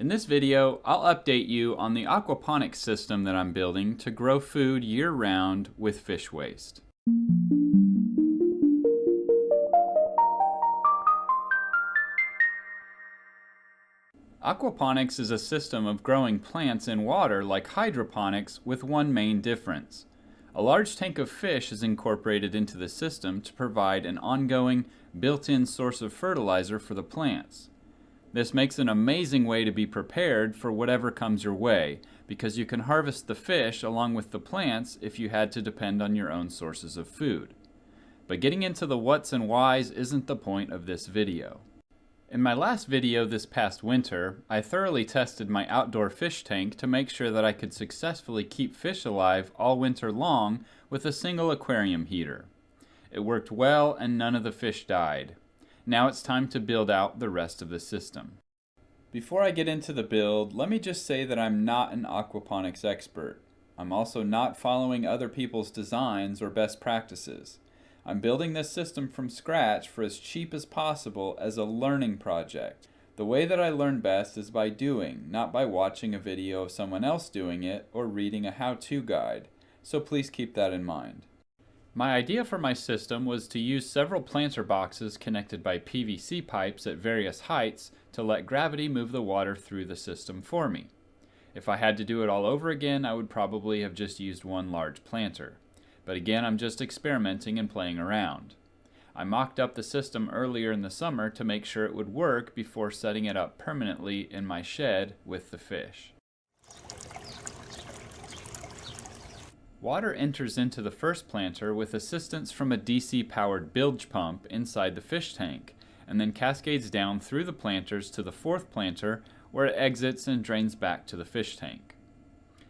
In this video, I'll update you on the aquaponics system that I'm building to grow food year-round with fish waste. Aquaponics is a system of growing plants in water like hydroponics with one main difference. A large tank of fish is incorporated into the system to provide an ongoing, built-in source of fertilizer for the plants. This makes an amazing way to be prepared for whatever comes your way, because you can harvest the fish along with the plants if you had to depend on your own sources of food. But getting into the whats and whys isn't the point of this video. In my last video this past winter, I thoroughly tested my outdoor fish tank to make sure that I could successfully keep fish alive all winter long with a single aquarium heater. It worked well and none of the fish died. Now it's time to build out the rest of the system. Before I get into the build, let me just say that I'm not an aquaponics expert. I'm also not following other people's designs or best practices. I'm building this system from scratch for as cheap as possible as a learning project. The way that I learn best is by doing, not by watching a video of someone else doing it or reading a how-to guide. So please keep that in mind. My idea for my system was to use several planter boxes connected by PVC pipes at various heights to let gravity move the water through the system for me. If I had to do it all over again, I would probably have just used one large planter. But again, I'm just experimenting and playing around. I mocked up the system earlier in the summer to make sure it would work before setting it up permanently in my shed with the fish. Water enters into the first planter with assistance from a DC-powered bilge pump inside the fish tank, and then cascades down through the planters to the fourth planter where it exits and drains back to the fish tank.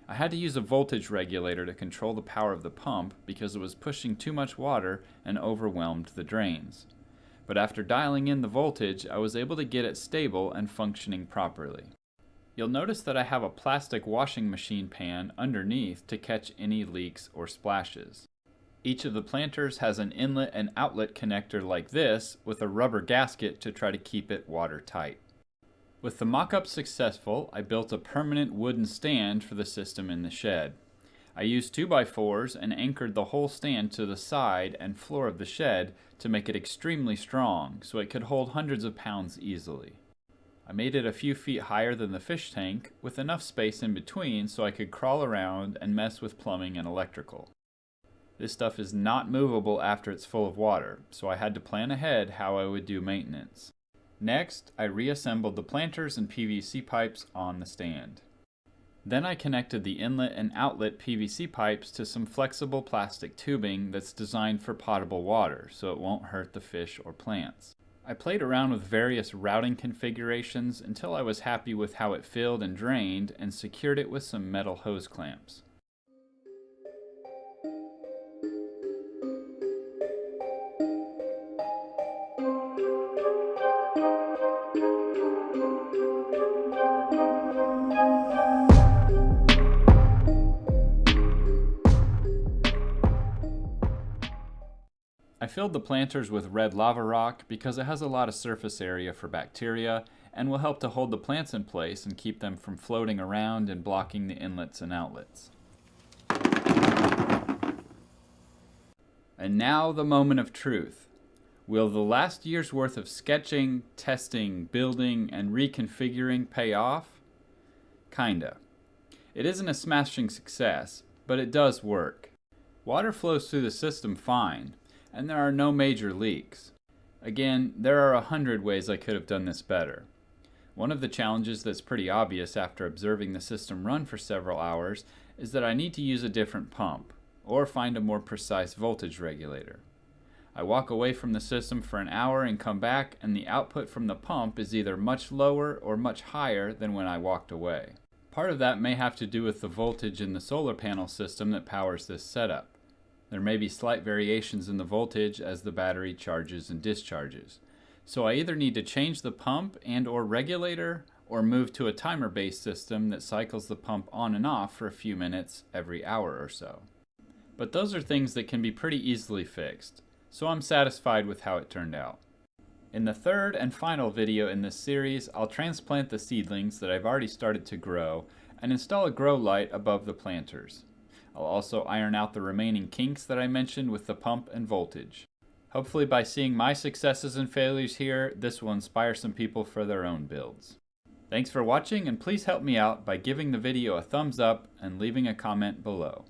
I had to use a voltage regulator to control the power of the pump because it was pushing too much water and overwhelmed the drains. But after dialing in the voltage, I was able to get it stable and functioning properly. You'll notice that I have a plastic washing machine pan underneath to catch any leaks or splashes. Each of the planters has an inlet and outlet connector like this with a rubber gasket to try to keep it watertight. With the mock-up successful, I built a permanent wooden stand for the system in the shed. I used 2x4s and anchored the whole stand to the side and floor of the shed to make it extremely strong so it could hold hundreds of pounds easily. I made it a few feet higher than the fish tank, with enough space in between so I could crawl around and mess with plumbing and electrical. This stuff is not movable after it's full of water, so I had to plan ahead how I would do maintenance. Next, I reassembled the planters and PVC pipes on the stand. Then I connected the inlet and outlet PVC pipes to some flexible plastic tubing that's designed for potable water, so it won't hurt the fish or plants. I played around with various routing configurations until I was happy with how it filled and drained and secured it with some metal hose clamps. I filled the planters with red lava rock because it has a lot of surface area for bacteria and will help to hold the plants in place and keep them from floating around and blocking the inlets and outlets. And now the moment of truth. Will the last year's worth of sketching, testing, building, and reconfiguring pay off? Kinda. It isn't a smashing success, but it does work. Water flows through the system fine, and there are no major leaks. Again, there are 100 ways I could have done this better. One of the challenges that's pretty obvious after observing the system run for several hours is that I need to use a different pump, or find a more precise voltage regulator. I walk away from the system for an hour and come back, and the output from the pump is either much lower or much higher than when I walked away. Part of that may have to do with the voltage in the solar panel system that powers this setup. There may be slight variations in the voltage as the battery charges and discharges. So I either need to change the pump and/or regulator or move to a timer-based system that cycles the pump on and off for a few minutes every hour or so. But those are things that can be pretty easily fixed, so I'm satisfied with how it turned out. In the third and final video in this series, I'll transplant the seedlings that I've already started to grow and install a grow light above the planters. I'll also iron out the remaining kinks that I mentioned with the pump and voltage. Hopefully by seeing my successes and failures here, this will inspire some people for their own builds. Thanks for watching, and please help me out by giving the video a thumbs up and leaving a comment below.